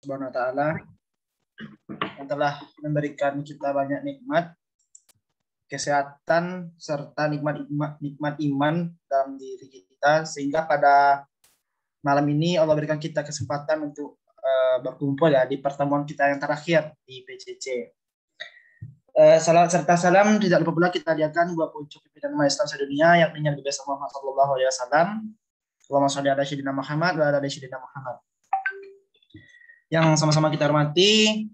Subhanahu wa Ta'ala yang telah memberikan kita banyak nikmat, kesehatan, serta nikmat iman dalam diri kita, sehingga pada malam ini Allah berikan kita kesempatan untuk berkumpul ya di pertemuan kita yang terakhir di PCC. Salam serta salam tidak lupa pula kita hadiahkan buat puncak pimpinan umat Islam sedunia, yakni Nabi besar Muhammad sallallahu alaihi wasallam. Allahumma sholli ala sayyidina Muhammad wa ala ali sayyidina Muhammad. Yang sama-sama kita hormati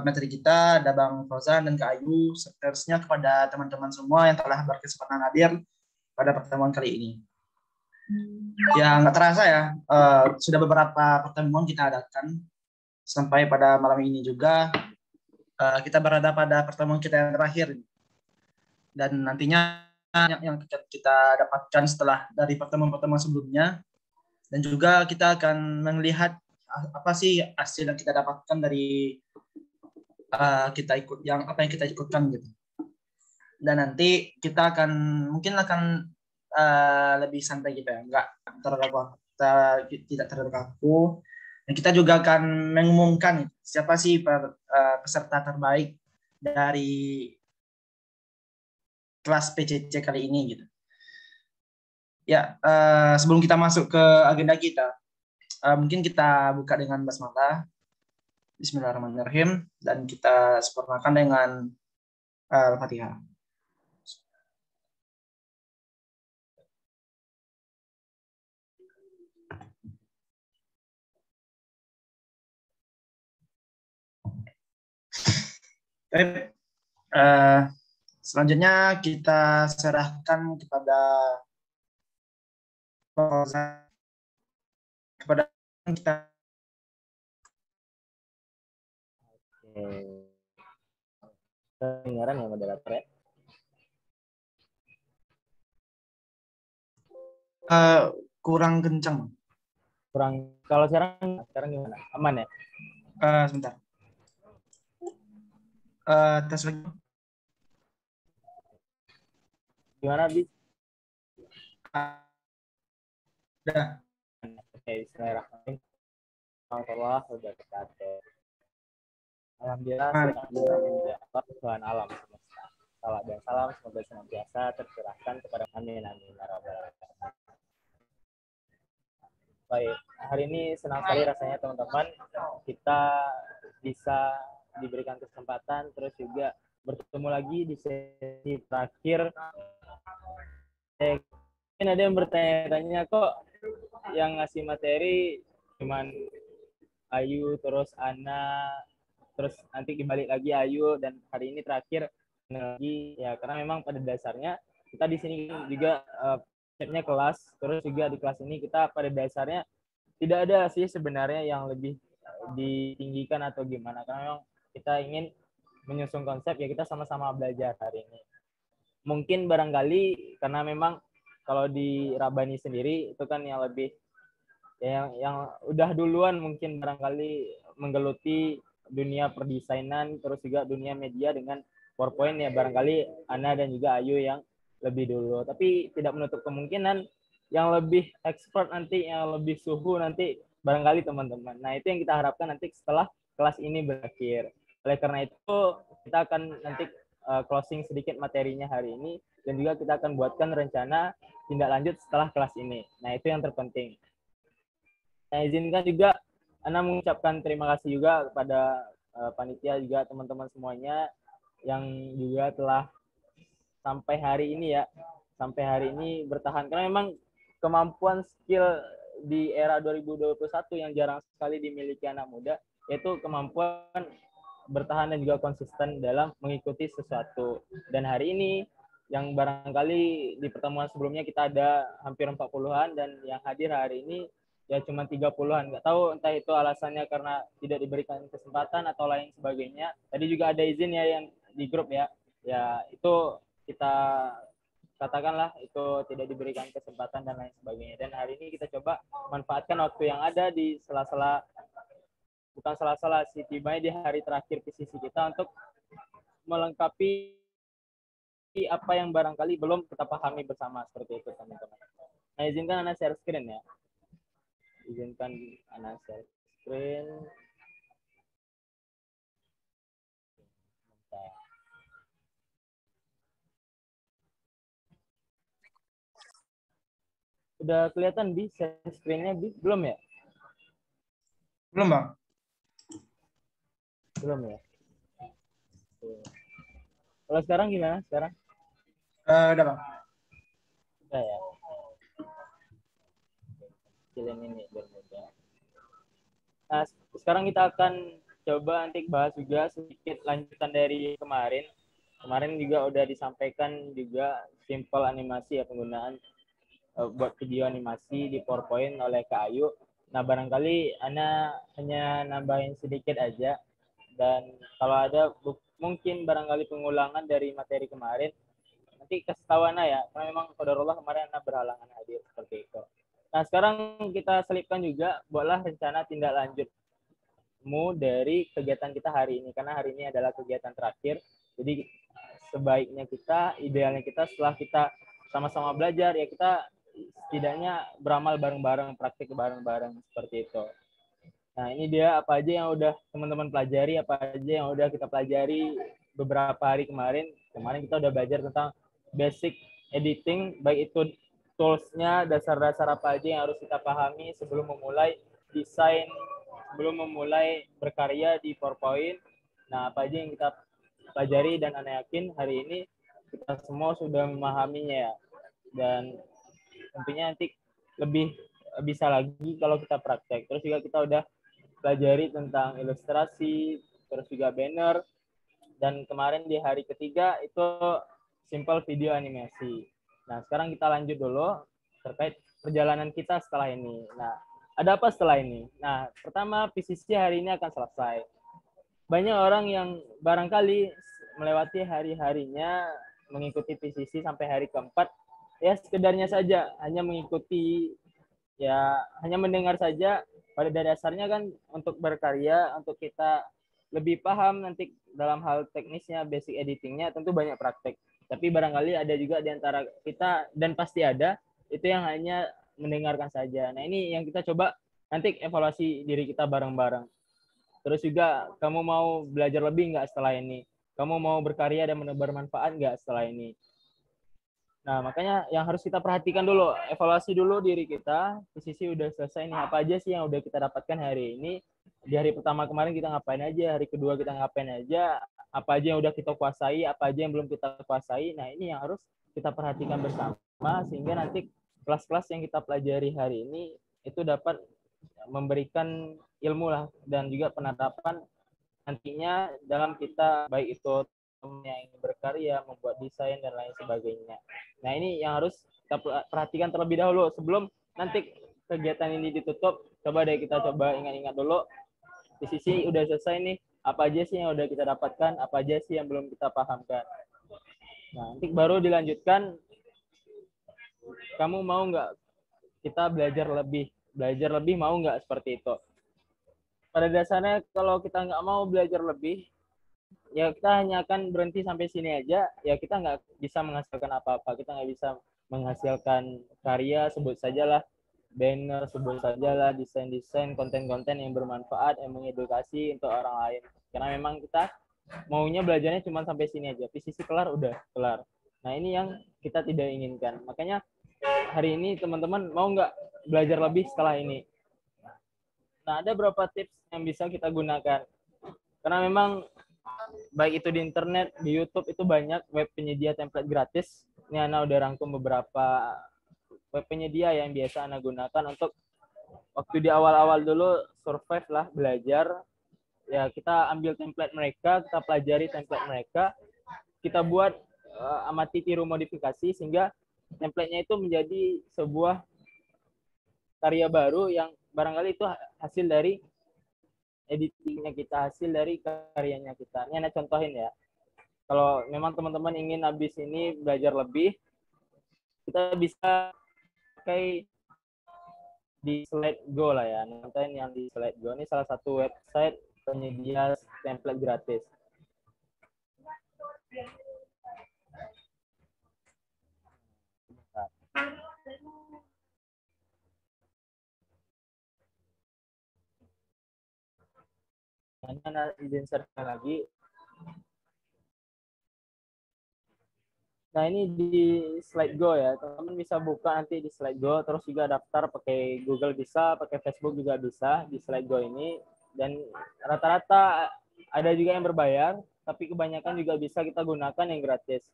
materi kita, ada Bang Fauzan dan Kak Ayu, seterusnya kepada teman-teman semua yang telah berkesempatan hadir pada pertemuan kali ini. Ya nggak terasa ya, sudah beberapa pertemuan kita adakan sampai pada malam ini juga kita berada pada pertemuan kita yang terakhir, dan nantinya yang kita dapatkan setelah dari pertemuan-pertemuan sebelumnya, dan juga kita akan melihat apa sih hasil yang kita dapatkan dari kita ikut apa yang kita ikutkan gitu. Dan nanti kita mungkin akan lebih santai gitu ya, nggak tidak terlalu kaku. Dan kita juga akan mengumumkan siapa sih peserta terbaik dari kelas PCC kali ini gitu. Ya, sebelum kita masuk ke agenda kita, mungkin kita buka dengan basmalah. Bismillahirrahmanirrahim, dan kita sempurnakan dengan Al-Fatihah. Selanjutnya kita serahkan kepada kita. Kedengaran ya moderator ya? Kurang kencang. Kalau sekarang gimana? Aman ya? Sebentar. Tes lagi. Gimana, Bi? Udah. Oke, bismillahirrahmanirrahim. Alhamdulillah udah tercatat. Alhamdulillah Tuhan alam semesta. Salam dan salam semoga senantiasa tercurahkan kepada amin amin ya rabbal alamin. Baik, hari ini senang sekali rasanya teman-teman kita bisa diberikan kesempatan terus juga bertemu lagi di sesi terakhir. Mungkin ada yang bertanya-tanya kok yang ngasih materi cuman Ayu terus Ana terus nanti kembali lagi Ayu, dan hari ini terakhir lagi ya, karena memang pada dasarnya kita di sini juga konsepnya kelas, terus juga di kelas ini kita pada dasarnya tidak ada sih sebenarnya yang lebih ditinggikan atau gimana, karena memang kita ingin menyusun konsep ya, kita sama-sama belajar hari ini. Mungkin barangkali karena memang kalau di Rabani sendiri itu kan yang lebih yang udah duluan mungkin barangkali menggeluti dunia perdesainan terus juga dunia media dengan PowerPoint ya, barangkali Ana dan juga Ayu yang lebih dulu, tapi tidak menutup kemungkinan yang lebih expert nanti, yang lebih suhu nanti barangkali teman-teman. Nah, itu yang kita harapkan nanti setelah kelas ini berakhir. Oleh karena itu kita akan nanti closing sedikit materinya hari ini, dan juga kita akan buatkan rencana tindak lanjut setelah kelas ini. Nah, itu yang terpenting. Nah, izinkan juga Ana mengucapkan terima kasih juga kepada panitia juga teman-teman semuanya yang juga telah sampai hari ini bertahan, karena memang kemampuan skill di era 2021 yang jarang sekali dimiliki anak muda, yaitu kemampuan bertahan dan juga konsisten dalam mengikuti sesuatu. Dan hari ini yang barangkali di pertemuan sebelumnya kita ada hampir 40-an, dan yang hadir hari ini ya cuma 30-an. Nggak tahu entah itu alasannya karena tidak diberikan kesempatan atau lain sebagainya. Tadi juga ada izin ya yang di grup ya. Ya itu kita katakanlah itu tidak diberikan kesempatan dan lain sebagainya. Dan hari ini kita coba manfaatkan waktu yang ada di sela-sela, bukan sela-sela sih, tibanya di hari terakhir PCC kita untuk melengkapi apa yang barangkali belum kita pahami bersama, seperti itu teman-teman. Nah, izinkan Ana share screen ya. Izinkan Ana share screen. Udah kelihatan Bi share screen-nya Bi? Belum ya? Belum, Bang? Belum ya? Kalau sekarang gimana? Sekarang? Udah, Bang. Udah ya. Kecilin ini biar mudah. Nah, sekarang kita akan coba nanti bahas juga sedikit lanjutan dari kemarin. Kemarin juga udah disampaikan juga simple animasi ya, penggunaan buat video animasi di PowerPoint oleh Kak Ayu. Nah, barangkali Ana hanya nambahin sedikit aja. Dan kalau ada mungkin barangkali pengulangan dari materi kemarin, nanti kasih tahu Ana ya. Karena memang qadarullah kemarin Ana berhalangan hadir seperti itu. Nah, sekarang kita selipkan juga, buatlah rencana tindak lanjutmu dari kegiatan kita hari ini. Karena hari ini adalah kegiatan terakhir. Jadi sebaiknya kita, idealnya kita setelah kita sama-sama belajar, ya kita setidaknya beramal bareng-bareng, praktik bareng-bareng seperti itu. Nah, ini dia apa aja yang udah teman-teman pelajari, apa aja yang udah kita pelajari beberapa hari kemarin. Kemarin kita udah belajar tentang basic editing, baik itu tools-nya, dasar-dasar apa aja yang harus kita pahami sebelum memulai desain, sebelum memulai berkarya di PowerPoint. Nah, apa aja yang kita pelajari, dan Ana yakin hari ini kita semua sudah memahaminya ya. Dan tentunya nanti lebih bisa lagi kalau kita praktek. Terus juga kita udah pelajari tentang ilustrasi, terus juga banner, dan kemarin di hari ketiga itu simple video animasi. Nah, sekarang kita lanjut dulu terkait perjalanan kita setelah ini. Nah, ada apa setelah ini? Nah, pertama PCC hari ini akan selesai. Banyak orang yang barangkali melewati hari-harinya mengikuti PCC sampai hari keempat, ya sekedarnya saja, hanya mengikuti, ya hanya mendengar saja. Pada dasarnya kan untuk berkarya, untuk kita lebih paham nanti dalam hal teknisnya, basic editingnya, tentu banyak praktek. Tapi barangkali ada juga di antara kita, dan pasti ada, itu yang hanya mendengarkan saja. Nah, ini yang kita coba nanti evaluasi diri kita bareng-bareng. Terus juga kamu mau belajar lebih nggak setelah ini? Kamu mau berkarya dan bermanfaat nggak setelah ini? Nah, makanya yang harus kita perhatikan dulu, evaluasi dulu diri kita. Di sisi udah selesai nih, apa aja sih yang udah kita dapatkan hari ini? Di hari pertama kemarin kita ngapain aja, hari kedua kita ngapain aja, apa aja yang udah kita kuasai, apa aja yang belum kita kuasai. Nah, ini yang harus kita perhatikan bersama, sehingga nanti kelas-kelas yang kita pelajari hari ini itu dapat memberikan ilmu lah, dan juga penerapan nantinya dalam kita, baik itu yang ingin berkarya, membuat desain, dan lain sebagainya. Nah, ini yang harus kita perhatikan terlebih dahulu sebelum nanti kegiatan ini ditutup. Coba deh kita coba ingat-ingat dulu, di sisi udah selesai nih, apa aja sih yang udah kita dapatkan, apa aja sih yang belum kita pahamkan. Nah, nanti baru dilanjutkan, kamu mau nggak kita belajar lebih mau nggak seperti itu. Pada dasarnya kalau kita nggak mau belajar lebih, ya kita hanya akan berhenti sampai sini aja. Ya kita nggak bisa menghasilkan apa-apa, kita nggak bisa menghasilkan karya, sebut sajalah banner, sebut sajalah desain-desain, konten-konten yang bermanfaat, yang mengedukasi untuk orang lain. Karena memang kita maunya belajarnya cuma sampai sini aja, PCC kelar udah kelar. Nah, ini yang kita tidak inginkan. Makanya hari ini teman-teman mau nggak belajar lebih setelah ini? Nah, ada beberapa tips yang bisa kita gunakan. Karena memang baik itu di internet, di YouTube, itu banyak web penyedia template gratis. Ini Ana udah rangkum beberapa web penyedia yang biasa Ana gunakan untuk waktu di awal-awal dulu survive lah, belajar. Ya, kita ambil template mereka, kita pelajari template mereka, kita buat amati, tiru, modifikasi, sehingga template-nya itu menjadi sebuah karya baru yang barangkali itu hasil dari editingnya kita, hasil dari karyanya kita. Ini Ana contohin ya. Kalau memang teman-teman ingin habis ini belajar lebih, kita bisa pakai di Slide Go lah ya. Nonton yang di Slide Go ini salah satu website penyedia template gratis. Nah, izin share lagi. Nah, ini di Slide Go ya. Teman-teman bisa buka nanti di Slide Go, terus juga daftar pakai Google bisa, pakai Facebook juga bisa di Slide Go ini. Dan rata-rata ada juga yang berbayar, tapi kebanyakan juga bisa kita gunakan yang gratis.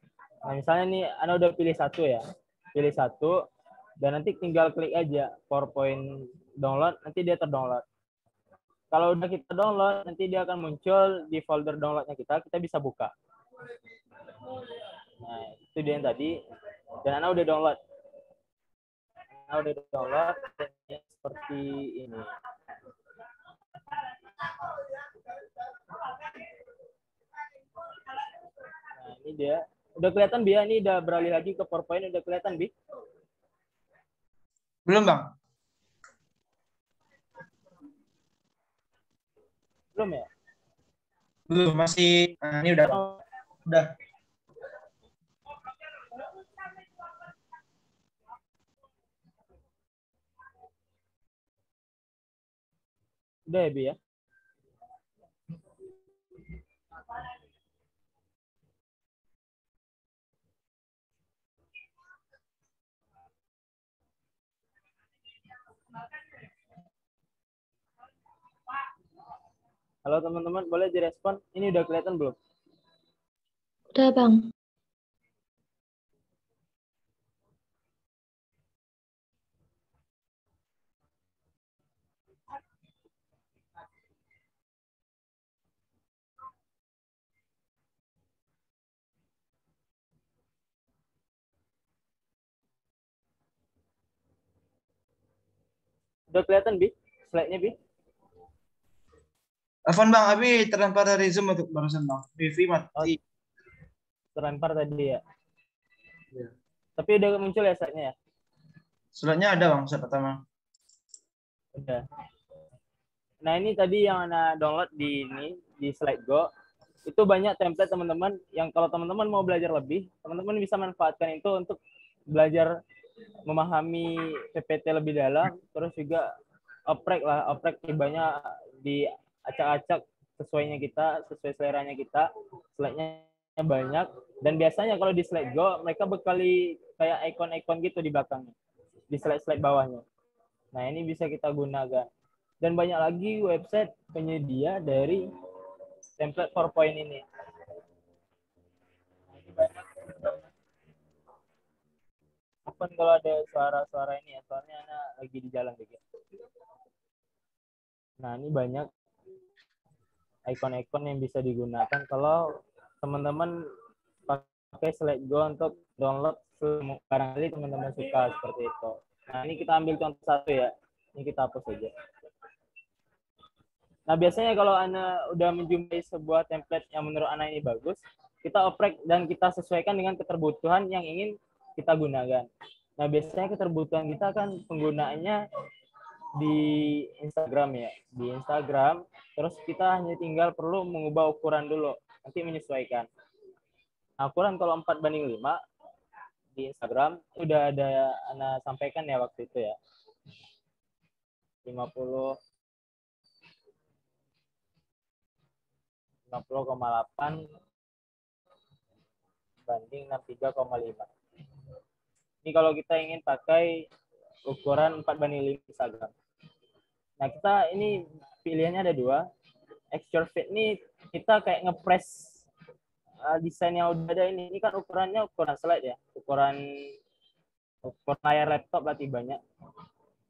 Nah, misalnya nih, Anda udah pilih satu ya. Pilih satu, dan nanti tinggal klik aja PowerPoint download, nanti dia terdownload. Kalau udah kita download, nanti dia akan muncul di folder downloadnya kita bisa buka. Nah, itu dia yang tadi. Dan Ana udah download. Dan seperti ini. Nah, ini dia. Udah kelihatan, Bi? Ini udah beralih lagi ke PowerPoint. Udah kelihatan, Bi? Belum, Bang. Belum ya? Belum, masih. Nah, ini udah, Bang. Udah. Udah ya, Bi ya? Halo teman-teman, boleh direspon? Ini udah kelihatan belum? Udah, Bang. Udah kelihatan, Bi? Slide-nya, Bi? Telepon, Bang. Abi terlempar dari Zoom untuk barusan, Bang. Wifi Oh, mati. terlempar tadi ya. Ya. Tapi udah muncul ya slide-nya ya? Slide-nya ada, Bang, slide pertama. Udah. Nah, ini tadi yang Ana download di Slide Go. Itu banyak template teman-teman yang kalau teman-teman mau belajar lebih, teman-teman bisa manfaatkan itu untuk belajar memahami PPT lebih dalam, terus juga oprek banyak di acak-acak sesuainya kita, sesuai seleranya kita, slide-nya banyak. Dan biasanya kalau di Slide Go, mereka bekali kayak ikon-ikon gitu di belakangnya, di slide-slide bawahnya. Nah, ini bisa kita gunakan. Dan banyak lagi website penyedia dari template PowerPoint ini. Open kalau ada suara-suara ini ya, soalnya Ana lagi di jalan dikit. Nah, ini banyak ikon-ikon yang bisa digunakan kalau teman-teman pakai Slide Go untuk download barangkali teman-teman suka seperti itu. Nah, ini kita ambil contoh satu ya. Ini kita hapus saja. Nah, biasanya kalau Anda udah menjumpai sebuah template yang menurut Anda ini bagus, kita oprek dan kita sesuaikan dengan keterbutuhan yang ingin kita gunakan. Nah, biasanya keterbutuhan kita kan penggunaannya di Instagram ya. Di Instagram, terus kita hanya tinggal perlu mengubah ukuran dulu, nanti menyesuaikan. Nah, ukuran kalau 4:5 di Instagram, udah ada Anda sampaikan ya waktu itu ya. 50 50,8 banding 63,5. Ini kalau kita ingin pakai ukuran 4:5 Instagram. Nah, kita ini pilihannya ada dua. Extrude fit ini kita kayak ngepres desain yang udah ada ini. Ini kan ukurannya ukuran slide ya. Ukuran layar laptop berarti banyak.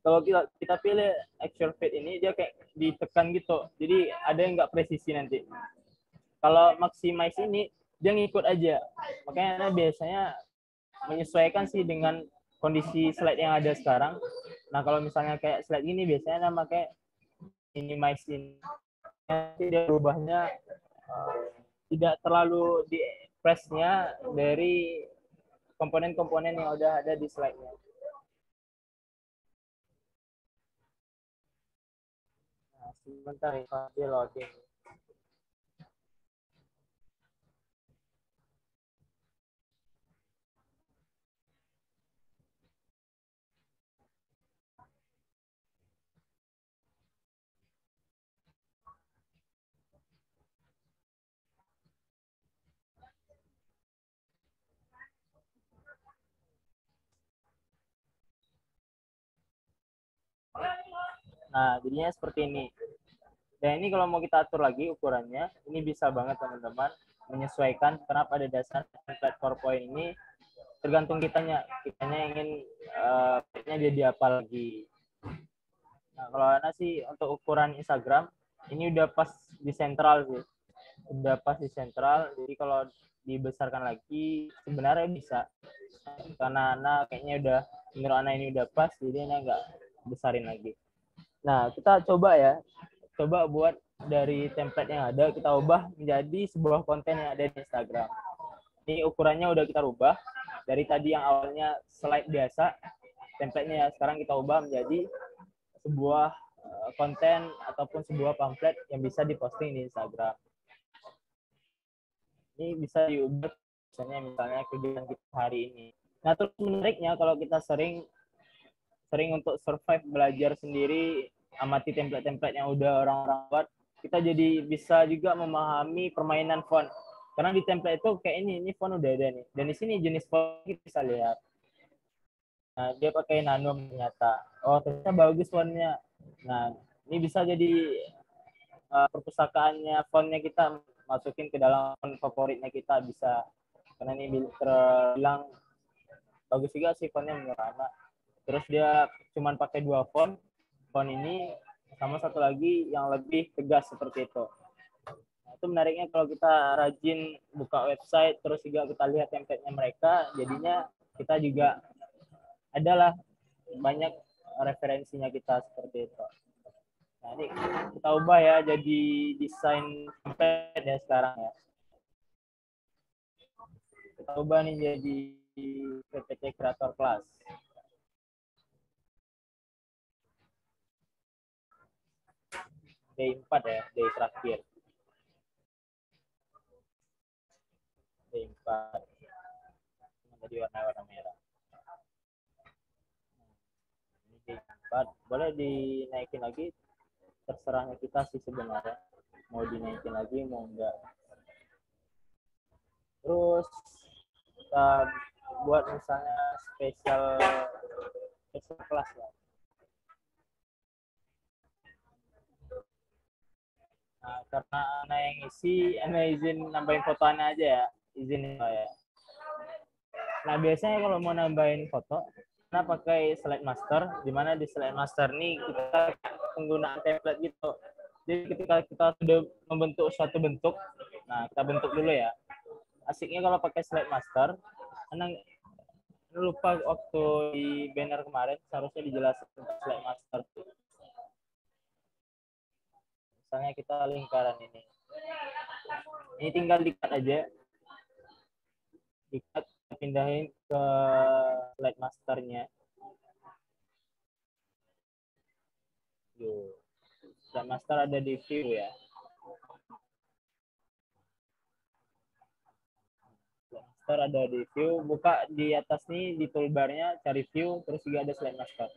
Kalau kita pilih extrude fit ini, dia kayak ditekan gitu. Jadi ada yang nggak presisi nanti. Kalau maximize ini, dia ngikut aja. Makanya biasanya menyesuaikan sih dengan kondisi slide yang ada sekarang. Nah, kalau misalnya kayak slide ini biasanya pakai minimize ini. Nanti dia berubahnya tidak terlalu di press-nya dari komponen-komponen yang udah ada di slide-nya. Nah, sebentar ya, loading. Nah, jadinya seperti ini. Dan ini kalau mau kita atur lagi ukurannya, ini bisa banget teman-teman menyesuaikan karena pada dasar template PowerPoint ini tergantung kitanya ingin jadi apa lagi. Nah, kalau Ana sih untuk ukuran Instagram ini udah pas di sentral sih. Udah pas di sentral, jadi kalau dibesarkan lagi sebenarnya bisa. Karena Ana kayaknya udah, menurut Ana ini udah pas, jadi Ana nggak besarin lagi. Nah, kita coba buat dari template yang ada, kita ubah menjadi sebuah konten yang ada di Instagram. Ini ukurannya udah kita rubah, dari tadi yang awalnya slide biasa, template-nya ya, sekarang kita ubah menjadi sebuah konten ataupun sebuah pamflet yang bisa diposting di Instagram. Ini bisa diubah misalnya kegiatan kita hari ini. Nah, terus menariknya kalau kita sering untuk survive belajar sendiri, amati template-template yang udah orang-orang buat, kita jadi bisa juga memahami permainan font. Karena di template itu kayak ini font udah ada nih. Dan di sini jenis font kita bisa lihat. Nah, dia pakai nano ternyata. Oh, ternyata bagus fontnya. Nah, ini bisa jadi perpustakaannya fontnya kita masukin ke dalam font favoritnya kita bisa. Karena ini terbilang bagus juga sih fontnya menurut anak. Terus dia cuma pakai 2 font ini sama satu lagi yang lebih tegas seperti itu. Nah, itu menariknya kalau kita rajin buka website terus juga kita lihat template-nya mereka, jadinya kita juga adalah banyak referensinya kita seperti itu. Nah, ini kita ubah ya jadi desain template ya sekarang ya. Kita ubah nih jadi PPT Creator Class. Day 4 ya, day terakhir. Day 4. Jadi warna merah. Ini day 4. Boleh dinaikin lagi. Terserahnya kita sih sebenarnya. Mau dinaikin lagi, mau enggak. Terus kita buat misalnya special class ya. Nah, karena Ana yang isi, Ana izin nambahin foto Ana aja ya. Izin ya. Nah, biasanya kalau mau nambahin foto, Ana pakai slide master, di mana di slide master ini kita penggunaan template gitu. Jadi ketika kita sudah membentuk suatu bentuk, nah kita bentuk dulu ya. Asiknya kalau pakai slide master, Ana lupa waktu di banner kemarin, seharusnya dijelasin slide master. Misalnya kita lingkaran ini. Ini tinggal di-cut aja. Di-cut, pindahin ke slide masternya. Slide master ada di view ya. Slide master ada di view. Buka di atas nih, di toolbarnya, cari view, terus juga ada slide master.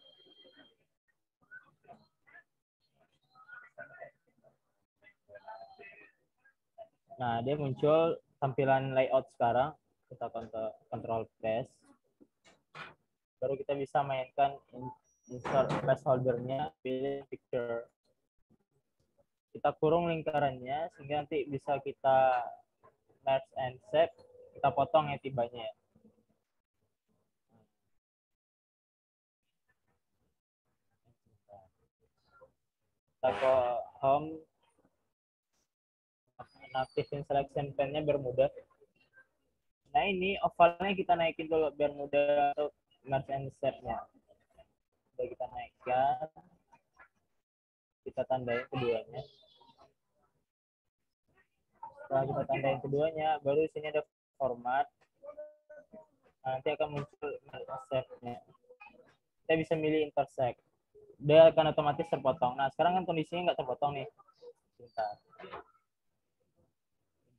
Nah, dia muncul tampilan layout sekarang. Kita control press. Baru kita bisa mainkan insert placeholder-nya, pilih picture. Kita kurung lingkarannya, sehingga nanti bisa kita merge and shape. Kita potong ya tibanya ya. Kita ke home. Aktifin selection pen-nya biar mudah. Nah, ini ovalnya kita naikin dulu biar mudah untuk merge and shape-nya. Udah kita naikkan. Kita tandain keduanya. Setelah kita tandain keduanya, baru di sini ada format. Nah, nanti akan muncul intersect-nya. Kita bisa milih intersect. Dia akan otomatis terpotong. Nah, sekarang kan kondisinya nggak terpotong nih. Bentar.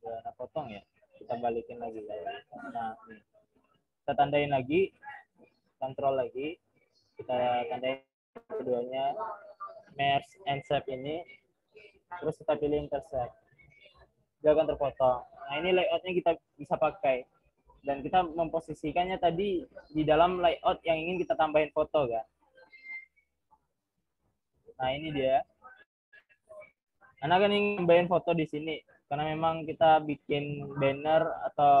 Udah potong ya. Kita balikin lagi. Nah, nih. Kita tandain lagi. Kontrol lagi. Kita tandain keduanya. Merge and shape ini. Terus kita pilih intersect. Dia akan terpotong. Nah, ini layoutnya kita bisa pakai. Dan kita memposisikannya tadi di dalam layout yang ingin kita tambahin foto kan. Nah, ini dia. Anda kan ingin nambahin foto di sini karena memang kita bikin banner atau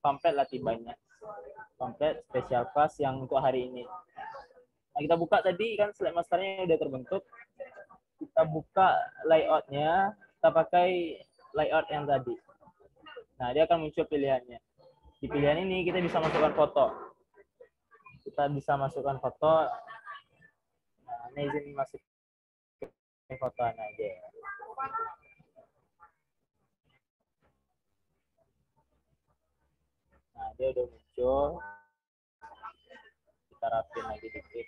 pamflet lah tibanya. Pamflet special class yang untuk hari ini. Nah, kita buka tadi kan slide masternya udah terbentuk. Kita buka layoutnya, kita pakai layout yang tadi. Nah, dia akan muncul pilihannya. Di pilihan ini kita bisa masukkan foto. Kita bisa masukkan foto. Nah, ini izin masuk foto aja. Nah, dia udah muncul. Kita rapin lagi dikit.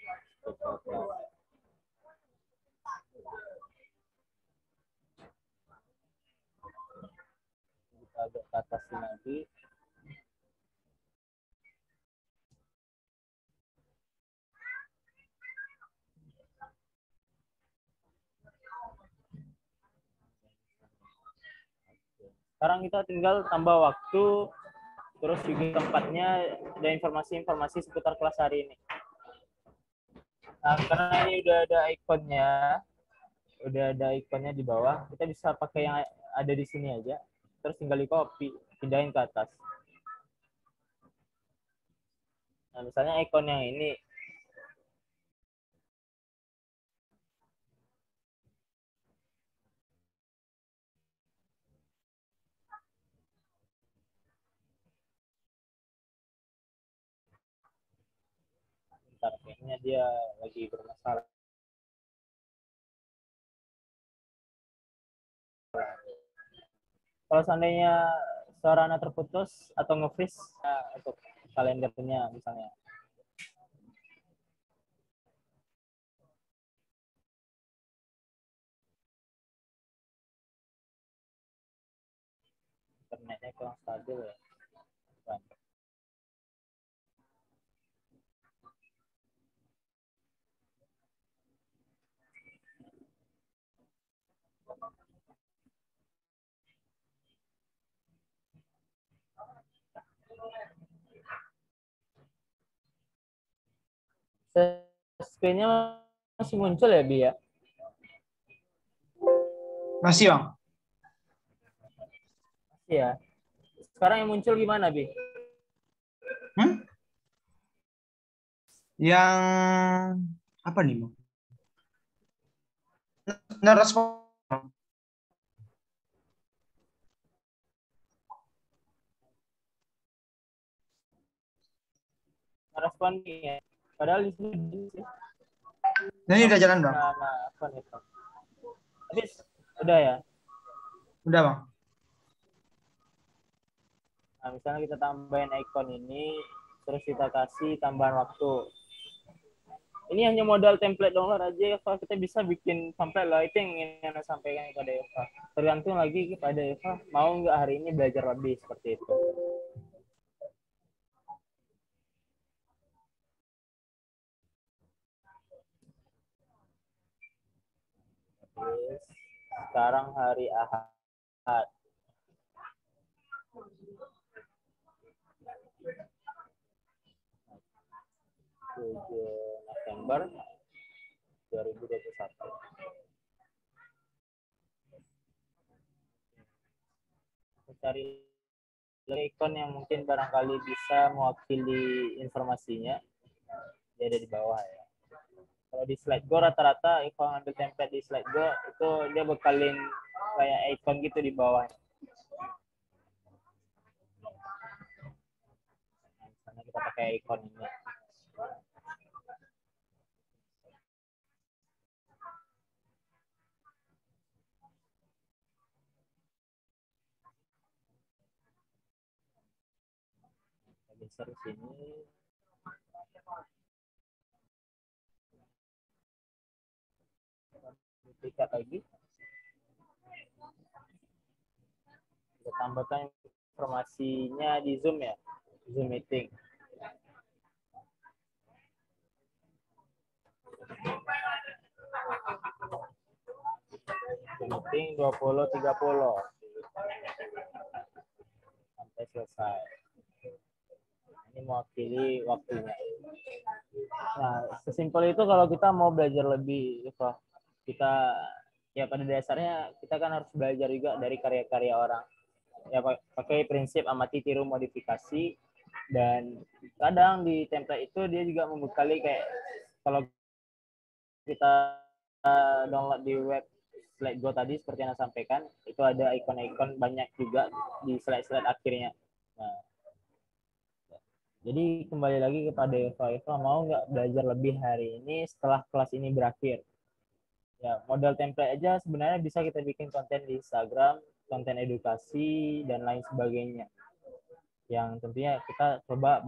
Kita agak ke atasin lagi. Sekarang kita tinggal tambah waktu, terus juga tempatnya, dan informasi-informasi seputar kelas hari ini. Nah, karena ini udah ada ikonnya di bawah, kita bisa pakai yang ada di sini aja, terus tinggal di copy, pindahin ke atas. Nah, misalnya ikon yang ini, bentar, kayaknya dia lagi bermasalah. Kalau seandainya suara Anda terputus atau nge-freeze untuk kalendernya misalnya. Internetnya kurang stabil ya. Screen-nya masih muncul ya, Bi ya? Masih, Bang. Masih ya. Sekarang yang muncul gimana, Bi? Yang apa nih, Bang? Nah, respon. Respon ya. Padahal di sini Nah, ini udah jalan, Bang. Habis udah ya? Udah, Bang. Nah, misalnya kita tambahin icon ini, terus kita kasih tambahan waktu. Ini hanya modal template download aja, Eva. Kita bisa bikin sampai lah, itu yang ingin Anda sampaikan kepada Eva. Tergantung lagi kepada Eva, mau nggak hari ini belajar lebih seperti itu. Sekarang hari Ahad. 7 November 2021. Cari ikon yang mungkin barangkali bisa mewakili informasinya. Dia ada di bawah ya. Kalau di SlideGo rata-rata kalau ambil template di SlideGo itu dia bekalin kayak icon gitu di bawah. Nah, misalnya kita pakai icon ini. Kita geser ke sini. Duplikat lagi. Kita tambahkan informasinya di Zoom ya, Zoom meeting. Zoom meeting 20.30 sampai selesai. Ini mewakili waktunya. Nah, sesimpel itu kalau kita mau belajar lebih, kita ya pada dasarnya kita kan harus belajar juga dari karya-karya orang. Ya pakai prinsip amati, tiru, modifikasi, dan kadang di template itu dia juga membekali kayak kalau kita download di web slide Go tadi seperti yang saya sampaikan, itu ada ikon-ikon banyak juga di slide-slide akhirnya. Nah, jadi kembali lagi kepada Eva, mau nggak belajar lebih hari ini setelah kelas ini berakhir? Ya, modal template aja sebenarnya bisa kita bikin konten di Instagram, konten edukasi, dan lain sebagainya. Yang tentunya kita coba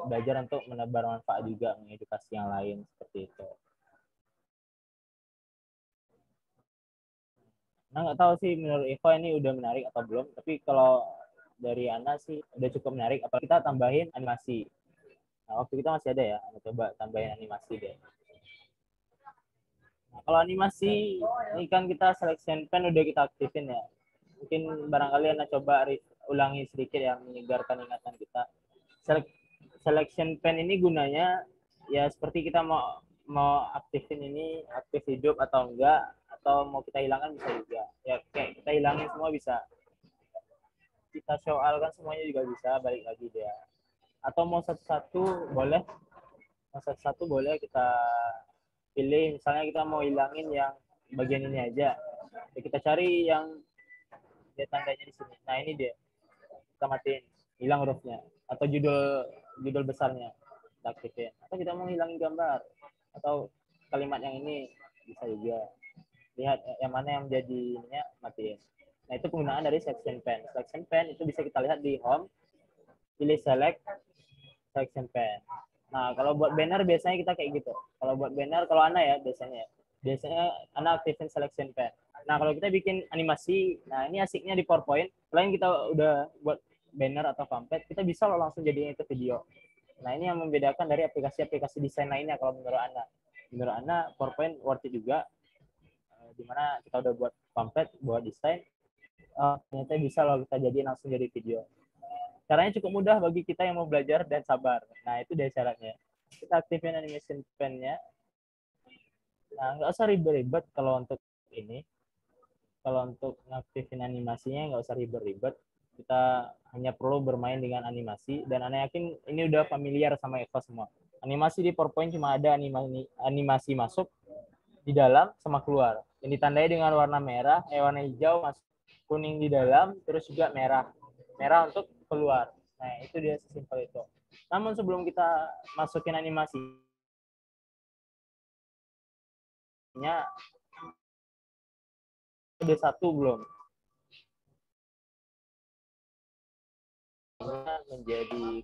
belajar untuk menebar manfaat juga, mengedukasi yang lain, seperti itu. Nah, nggak tahu sih menurut Eva ini udah menarik atau belum, tapi kalau dari Ana sih udah cukup menarik, apalagi kita tambahin animasi. Nah, waktu kita masih ada ya, Ana coba tambahin animasi deh. Nah, kalau animasi, ini kan kita selection pen udah kita aktifin ya. Mungkin barangkali Anda coba ulangi sedikit ya, menyegarkan ingatan kita. Selection pen ini gunanya ya seperti kita mau aktifin ini, aktif hidup atau enggak, atau mau kita hilangkan bisa juga. Ya kayak kita hilangin semua bisa. Kita soalkan semuanya juga bisa, balik lagi dia. Atau mau satu-satu boleh, kita pilih, misalnya kita mau hilangin yang bagian ini aja, ya kita cari yang dia tandanya di sini. Nah ini dia, kita matiin, hilang hurufnya atau judul besarnya kita aktifin. Atau kita mau hilangin gambar atau kalimat yang ini bisa juga. Lihat yang mana yang menjadi ininya, matiin. Nah itu penggunaan dari selection pen. Selection pen itu bisa kita lihat di home, pilih select selection pen. Nah, kalau buat banner biasanya kita kayak gitu. Kalau buat banner, kalau Ana ya biasanya Ana aktifin selection pen. Nah, kalau kita bikin animasi, nah ini asiknya di PowerPoint. Selain kita udah buat banner atau pamflet, kita bisa loh langsung jadiin itu video. Nah, ini yang membedakan dari aplikasi-aplikasi desain lainnya kalau menurut Ana. Menurut Ana, PowerPoint worth it juga. Dimana kita udah buat pamflet, buat desain, ternyata bisa loh kita jadiin langsung jadi video. Caranya cukup mudah bagi kita yang mau belajar dan sabar. Nah, itu dia syaratnya. Kita aktifin animation pen-nya. Nah, nggak usah ribet-ribet kalau untuk ini. Kalau untuk ngaktifin animasinya nggak usah ribet-ribet. Kita hanya perlu bermain dengan animasi. Dan Ana yakin ini udah familiar sama Eva semua. Animasi di PowerPoint cuma ada animasi masuk di dalam sama keluar. Yang ditandai dengan warna merah, warna hijau masuk, kuning di dalam, terus juga merah. Merah untuk keluar. Nah, itu dia sesimpel itu. Namun sebelum kita masukin animasinya, udah satu belum? Menjadi